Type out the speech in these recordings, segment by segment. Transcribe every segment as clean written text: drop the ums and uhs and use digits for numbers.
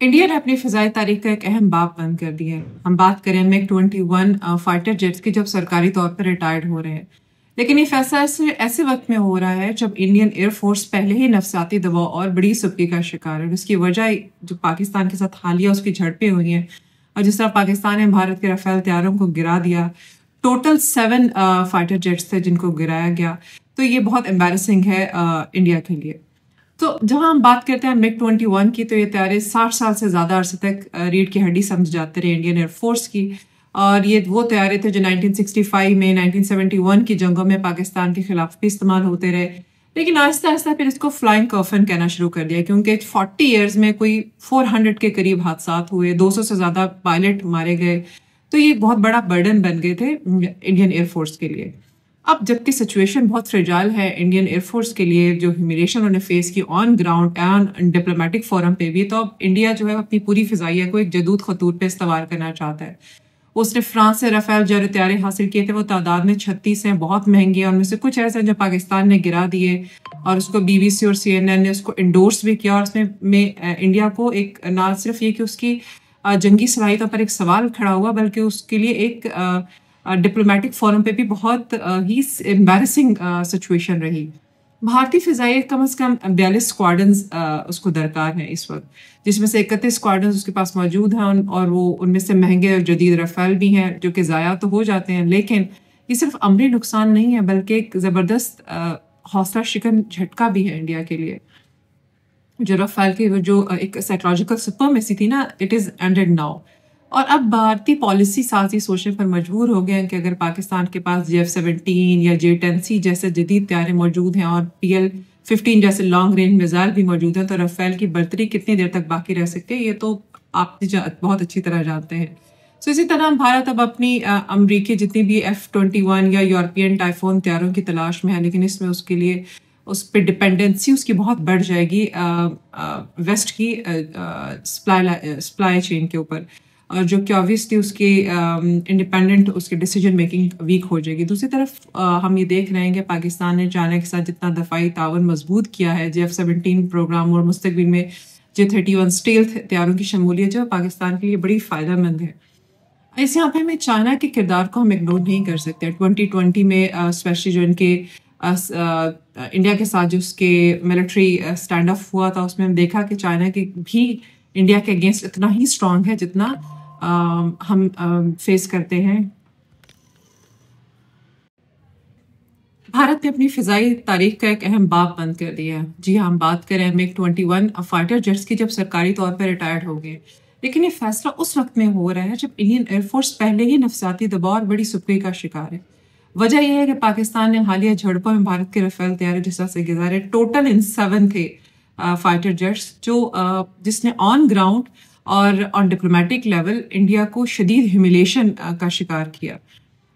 India ने अपनी फ़िज़ाई तारीख़ का एक अहम बाब बंद कर दिया है। हम बात करें MiG-21 फाइटर जेट्स की, जब सरकारी तौर पर रिटायर्ड हो रहे हैं। लेकिन ये फ़ैसला ऐसे वक्त में हो रहा है जब इंडियन एयर फोर्स पहले ही नफसाती दबाव और बड़ी सुस्ती का शिकार है। इसकी वजह जो पाकिस्तान के साथ हालिया उसकी झड़पें हुई हैं और जिस तरह पाकिस्तान ने भारत के राफेल तैयारों को गिरा दिया। टोटल 7 फाइटर जेट्स थे जिनको गिराया गया। तो ये बहुत एम्बैरेसिंग है इंडिया के लिए। तो जहां हम बात करते हैं MiG-21 की, तो ये तैयारे 60 साल से ज़्यादा अरसे तक रीढ़ की हड्डी समझ जाते रहे इंडियन एयरफोर्स की। और ये वो तैयारे थे जो 1965 में 1971 की जंगों में पाकिस्तान के खिलाफ भी इस्तेमाल होते रहे। लेकिन आहिस्ता आहिस्ता फिर इसको फ्लाइंग कॉफिन कहना शुरू कर दिया, क्योंकि 40 ईयर्स में कोई 400 के करीब हादसा हुए, 200 से ज़्यादा पायलट मारे गए। तो ये बहुत बड़ा बर्डन बन गए थे इंडियन एयरफोर्स के लिए। अब जबकि सिचुएशन बहुत फ्रेजाइल है इंडियन एयरफोर्स के लिए, जो ह्यूमिलिएशन उन्होंने फेस की on ground and diplomatic forum पे भी, तो अब इंडिया जो है अपनी पूरी फिजाइया को एक जदूद खतूत पे इस्तेमाल करना चाहता है। उसने फ्रांस से राफेल जो तैयारे हासिल किए थे, वो तादाद में 36 हैं, बहुत महंगे हैं। उनमें से कुछ ऐसे हैं जो पाकिस्तान ने गिरा दिए और उसको BBC और CNN ने उसको इंडोर्स भी किया। और उसमें इंडिया को एक ना सिर्फ ये कि उसकी जंगी सलाहियतों पर एक सवाल खड़ा हुआ, बल्कि उसके लिए एक डिप्लोमेटिक फोरम पे भी बहुत ही एम्बैरेसिंग सिचुएशन रही। भारतीय फ़िज़ाई कम से कम 42 स्क्वाड्रन्स उसको दरकार हैं इस वक्त, जिसमें से 31 स्क्वाड्रन्स उसके पास मौजूद हैं। और वो उनमें से महंगे और जदीद राफेल भी हैं जो कि ज़ाया तो हो जाते हैं। लेकिन ये सिर्फ अमली नुकसान नहीं है, बल्कि एक ज़बरदस्त हौसला शिकन झटका भी है इंडिया के लिए। जो राफेल की जो एक साइकोलॉजिकल सुपरमेसी थी ना, इट इज़ एंडेड नाउ। और अब भारतीय पॉलिसी साज सोचने पर मजबूर हो गए हैं कि अगर पाकिस्तान के पास JF-17 या J-10C जैसे जदीद तैयारे मौजूद हैं और PL-15 जैसे लॉन्ग रेंज मिसाइल भी मौजूद हैं, तो राफेल की बर्तरी कितनी देर तक बाकी रह सकती है, ये तो आप बहुत अच्छी तरह जानते हैं। तो इसी तरह भारत अब अपनी अमरीकी जितनी भी F-21 या यूरोपियन टाइफोन तैयारों की तलाश में है, लेकिन इसमें उसके लिए उस पर डिपेंडेंसी उसकी बहुत बढ़ जाएगी वेस्ट की सप्लाई चेन के ऊपर, और जो कि ऑब्वियसली उसकी इंडिपेंडेंट उसकी डिसीजन मेकिंग वीक हो जाएगी। दूसरी तरफ हम ये देख रहे हैं कि पाकिस्तान ने चाइना के साथ जितना दफाई तावन मजबूत किया है, JF-17 प्रोग्राम और मुस्तकबिल में J-31 स्टील्थ तैयारों की शमूलियत जो पाकिस्तान के लिए बड़ी फ़ायदेमंद है। इस यहाँ पे हमें चाइना के किरदार को हम इग्नोर नहीं कर सकते। 2020 में स्पेशली जो इनके इंडिया के साथ जो उसके मिलिट्री स्टैंड ऑफ हुआ था, उसमें हम देखा कि चाइना की भी इंडिया के अगेंस्ट इतना ही स्ट्रांग है जितना हम फेस करते हैं। भारत ने अपनी फ़िज़ाई तारीख़ का एक अहम बाब बंद कर दिया है। जी हाँ, हम बात करें MiG-21 फाइटर जेट्स की, जब सरकारी तौर पर रिटायर्ड हो गए। लेकिन ये फैसला उस वक्त में हो रहा है जब इंडियन एयरफोर्स पहले ही नफसाती दबाव और बड़ी सुस्ती का शिकार है। वजह यह है कि पाकिस्तान ने हालिया झड़पों में भारत के राफेल तैयारे जिस तरह से गुजारे। टोटल इन 7 थे फाइटर जेट्स जिसने ऑन ग्राउंड और ऑन डिप्लोमेटिक लेवल इंडिया को शदीद ह्यूमिलिएशन का शिकार किया।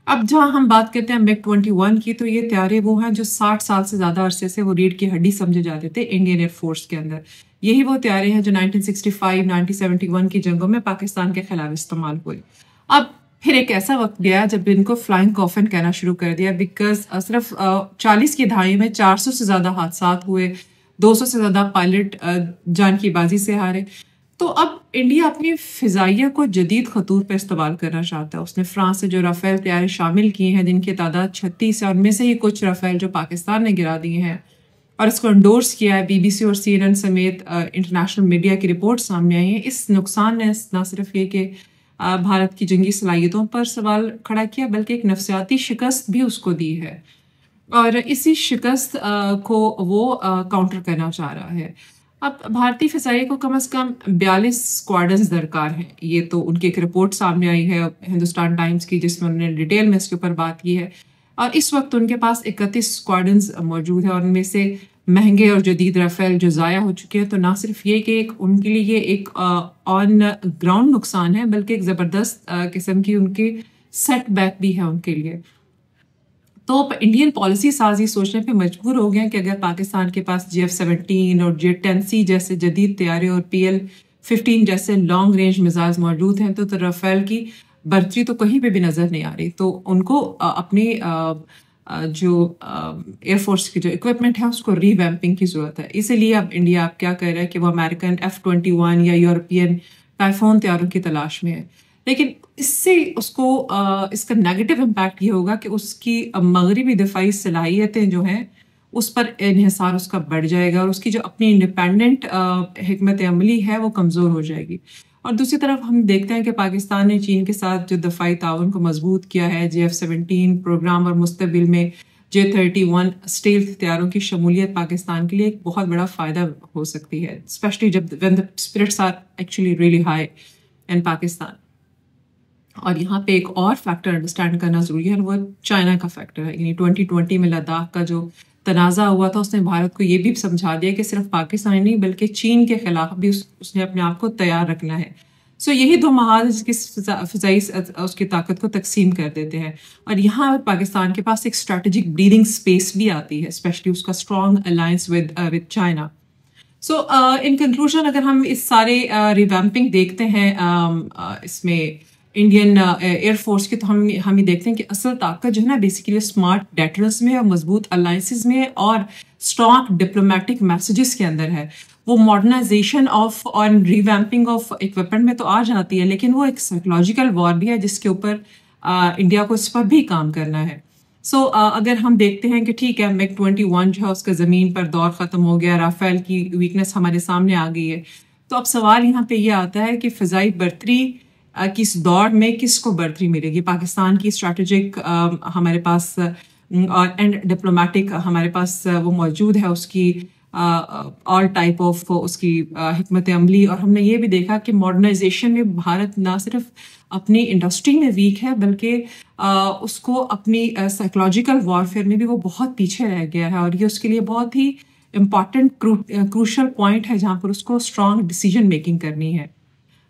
अब जहाँ हम बात करते हैं MiG-21 की, तो ये तैयारे वो हैं जो 60 साल से ज़्यादा अरसे से वो रीढ़ की हड्डी समझे जाते थे इंडियन एयरफोर्स के अंदर। यही वो तैयारे हैं जो 1965, 1971 की जंगों में पाकिस्तान के खिलाफ इस्तेमाल हुए। अब फिर एक ऐसा वक्त गया जब इनको फ्लाइंग कॉफिन कहना शुरू कर दिया, बिकॉज सिर्फ 40 की दहाई में 400 से ज़्यादा हादसा हुए, 200 से ज़्यादा पायलट जान की बाजी से हारे। तो अब इंडिया अपनी फ़िज़ाइया को जदीद खतूत पर इस्तेमाल करना चाहता है। उसने फ्रांस से जो राफेल तैयारे शामिल किए हैं, जिनकी तादाद 36 है, उनमें से ही कुछ राफेल जो पाकिस्तान ने गिरा दिए हैं, और इसको इंडोर्स किया है। BBC और CNN समेत इंटरनेशनल मीडिया की रिपोर्ट सामने आई है। इस नुकसान ने न सिर्फ ये कि भारत की जंगी सलाहियतों पर सवाल खड़ा किया, बल्कि एक नफसियाती शिकस्त भी उसको दी है, और इसी शिकस्त को वो काउंटर करना चाह रहा है। अब भारतीय फ़िज़ाई को कम से कम 42 स्क्वाड्रन्स दरकार हैं। ये तो उनकी एक रिपोर्ट सामने आई है हिंदुस्तान टाइम्स की, जिसमें उन्होंने डिटेल में इसके ऊपर बात की है। और इस वक्त उनके पास 31 स्क्वाड्रन्स मौजूद है, और उनमें से महंगे और जदीद राफेल जो ज़ाया हो चुके हैं। तो ना सिर्फ ये कि उनके लिए ये एक ऑन ग्राउंड नुकसान है, बल्कि एक ज़बरदस्त किस्म की उनकी सेटबैक भी है उनके लिए। तो इंडियन पॉलिसी साजी सोचने पे मजबूर हो गए कि अगर पाकिस्तान के पास JF-17 और J-10C जैसे जदीद तैयारे और PL-15 जैसे लॉन्ग रेंज मिसाइल्स मौजूद हैं, तो राफेल की बर्तरी तो कहीं पे भी नज़र नहीं आ रही। तो उनको अपनी जो एयरफोर्स की जो इक्विपमेंट है उसको रीवैम्पिंग की ज़रूरत है। इसीलिए अब इंडिया अब क्या कर रहा है कि वो अमेरिकन F-21 या यूरोपियन टाइफोन तैयारों की तलाश में है। लेकिन इससे उसको इसका नेगेटिव इम्पैक्ट ये होगा कि उसकी मगरबी दिफाई सलाहियतें जो हैं उस पर इन्हिसार उसका बढ़ जाएगा और उसकी जो अपनी इंडिपेंडेंट हिकमत अमली है वो कमज़ोर हो जाएगी। और दूसरी तरफ हम देखते हैं कि पाकिस्तान ने चीन के साथ जो दफ़ाई ताउन को मजबूत किया है, JF-17 प्रोग्राम और मुस्तबिल में J-31 स्टील्थ हथियारों की शमूलियत पाकिस्तान के लिए एक बहुत बड़ा फ़ायदा हो सकती है, स्पेशली जब when the spirits are actually really high in Pakistan. और यहाँ पे एक और फैक्टर अंडरस्टैंड करना ज़रूरी है और वो चाइना का फैक्टर है। यानी 2020 में लद्दाख का जो तनाज़ा हुआ था उसने भारत को ये भी समझा दिया कि सिर्फ पाकिस्तान नहीं बल्कि चीन के खिलाफ भी उसने अपने आप को तैयार रखना है। सो यही दो महाज जिसकी फ़िज़ाई उसकी ताकत को तकसीम कर देते हैं और यहाँ पाकिस्तान के पास एक स्ट्रैटेजिक ब्रीदिंग स्पेस भी आती है, स्पेशली उसका strong alliance with China. So in conclusion अगर हम इस सारे रिवैम्पिंग देखते हैं इसमें इंडियन एयरफोर्स की, तो हम ये देखते हैं कि असल ताकत जो है ना बेसिकली स्मार्ट डेटरेंस में और मजबूत अलायंसेस में और स्ट्रॉन्ग डिप्लोमेटिक मैसेजेस के अंदर है। वो मॉडर्नाइजेशन ऑफ और रिवैम्पिंग ऑफ इक्विपमेंट में तो आ जाती है, लेकिन वो एक साइकोलॉजिकल वॉर भी है जिसके ऊपर इंडिया को इस पर भी काम करना है। सो अगर हम देखते हैं कि ठीक है MiG-21 जो है उसका ज़मीन पर दौर ख़त्म हो गया, राफेल की वीकनेस हमारे सामने आ गई है, तो अब सवाल यहाँ पे ये आता है कि फ़िज़ाई बर्तरी की इस दौड़ में किसको बर्तरी मिलेगी। पाकिस्तान की स्ट्रैटेजिक हमारे पास और एंड डिप्लोमेटिक हमारे पास वो मौजूद है, उसकी ऑल टाइप ऑफ उसकी हिकमत अमली। और हमने ये भी देखा कि मॉडर्नाइजेशन में भारत ना सिर्फ अपनी इंडस्ट्री में वीक है बल्कि उसको अपनी साइकोलॉजिकल वॉरफेयर में भी वो बहुत पीछे रह गया है और ये उसके लिए बहुत ही इम्पॉर्टेंट क्रूशल पॉइंट है जहाँ पर उसको स्ट्रॉन्ग डिसीजन मेकिंग करनी है।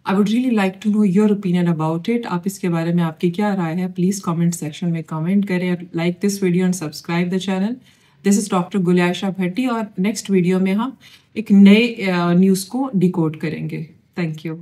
I would really like to know your opinion about it. आप इसके बारे में आपकी क्या राय है, प्लीज़ कमेंट सेक्शन में कमेंट करें। Like this video and subscribe the channel. This is doctor Guliasha Bhatti और नेक्स्ट वीडियो में हम एक नए न्यूज़ को डिकोड करेंगे। Thank you.